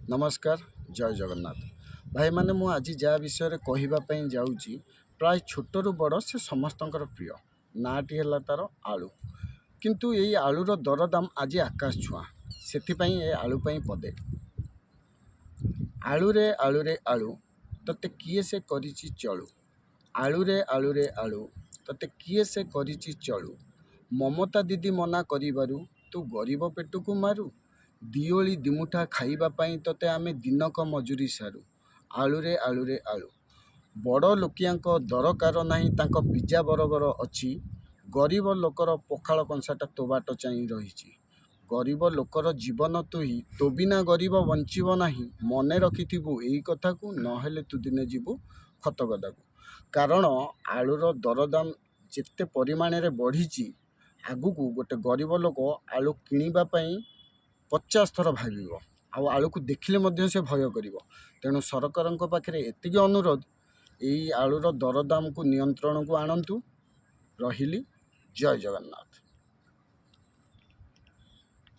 नमस्कार जय जगन्नाथ भाई मैंने मु आज जहाँ विषय कहवाई जाऊँगी प्राय छोटू बड़ से समस्तଙ୍କର प्रिय नाटी है तार आलू किंतु यही आलूर दरदाम आज आकाश छुआ से आलू पदे आलूरे आलूरे आलू तते किए से करिछि चलू आलूरे आलूरे आलू तते किए से करिछि चलू ममता दीदी मना करिबारु तू गरीब पेटू को मारू दिओली दिमुठा खाइबापाई तते आमे दिनक मजूरी सारू आलूरे आलूरे आलू बड़ लोकियाଙ୍କ दरकार नाही तांको पिज्जा बर्गर अछि गरीब लोकर पखाल कंसाटा तो बाट चाहि रहिछि गरीब लोकर जीवन तु ही तो बिना गरीब बंचिब नाही मने रखिथिबु एई कथा को नहेले तू दिने जीवु खतगदा को कारण आलूर दरदाम जेते परिमाण रे बढ़िछि आगु को गोटे गरीब लोक आलू किनिबा पई 50 थर भाव आलू को देखिले से भय कर तेणु सरकार पाखे एतिक अनुरोध यही आलूर दरदाम को नियंत्रण को आणतु रहिली जय जगन्नाथ।